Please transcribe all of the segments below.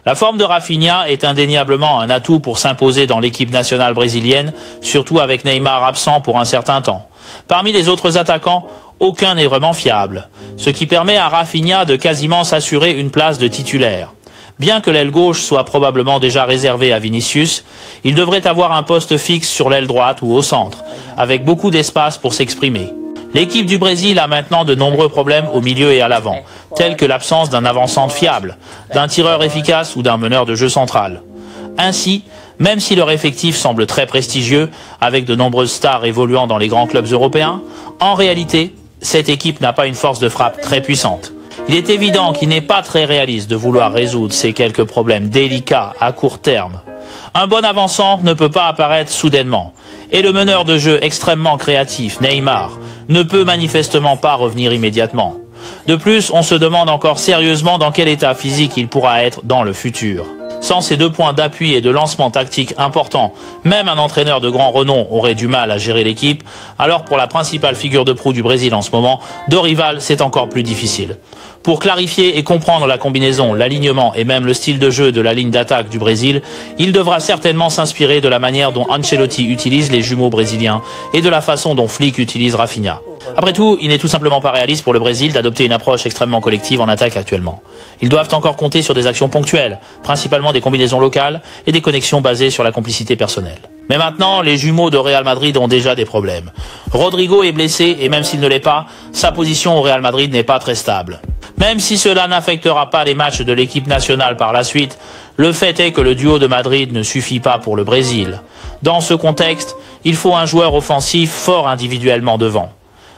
La forme de Rafinha est indéniablement un atout pour s'imposer dans l'équipe nationale brésilienne, surtout avec Neymar absent pour un certain temps. Parmi les autres attaquants, aucun n'est vraiment fiable, ce qui permet à Rafinha de quasiment s'assurer une place de titulaire. Bien que l'aile gauche soit probablement déjà réservée à Vinicius, il devrait avoir un poste fixe sur l'aile droite ou au centre, avec beaucoup d'espace pour s'exprimer. L'équipe du Brésil a maintenant de nombreux problèmes au milieu et à l'avant, tels que l'absence d'un avant-centre fiable, d'un tireur efficace ou d'un meneur de jeu central. Ainsi, même si leur effectif semble très prestigieux, avec de nombreuses stars évoluant dans les grands clubs européens, en réalité, cette équipe n'a pas une force de frappe très puissante. Il est évident qu'il n'est pas très réaliste de vouloir résoudre ces quelques problèmes délicats à court terme. Un bon avant-centre ne peut pas apparaître soudainement, et le meneur de jeu extrêmement créatif, Neymar, ne peut manifestement pas revenir immédiatement. De plus, on se demande encore sérieusement dans quel état physique il pourra être dans le futur. Sans ces 2 points d'appui et de lancement tactique importants, même un entraîneur de grand renom aurait du mal à gérer l'équipe, alors pour la principale figure de proue du Brésil en ce moment, Dorival, c'est encore plus difficile. Pour clarifier et comprendre la combinaison, l'alignement et même le style de jeu de la ligne d'attaque du Brésil, il devra certainement s'inspirer de la manière dont Ancelotti utilise les jumeaux brésiliens et de la façon dont Flick utilise Rafinha. Après tout, il n'est tout simplement pas réaliste pour le Brésil d'adopter une approche extrêmement collective en attaque actuellement. Ils doivent encore compter sur des actions ponctuelles, principalement des combinaisons locales et des connexions basées sur la complicité personnelle. Mais maintenant, les jumeaux de Real Madrid ont déjà des problèmes. Rodrigo est blessé et même s'il ne l'est pas, sa position au Real Madrid n'est pas très stable. Même si cela n'affectera pas les matchs de l'équipe nationale par la suite, le fait est que le duo de Madrid ne suffit pas pour le Brésil. Dans ce contexte, il faut un joueur offensif fort individuellement devant.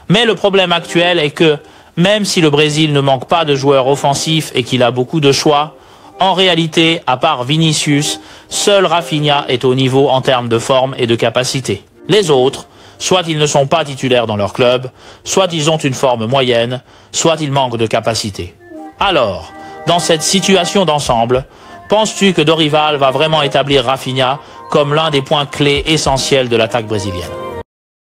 Mais le problème actuel est que, même si le Brésil ne manque pas de joueurs offensifs et qu'il a beaucoup de choix, en réalité, à part Vinicius, seul Rafinha est au niveau en termes de forme et de capacité. Les autres, soit ils ne sont pas titulaires dans leur club, soit ils ont une forme moyenne, soit ils manquent de capacité. Alors, dans cette situation d'ensemble, penses-tu que Dorival va vraiment établir Rafinha comme l'un des points clés essentiels de l'attaque brésilienne ?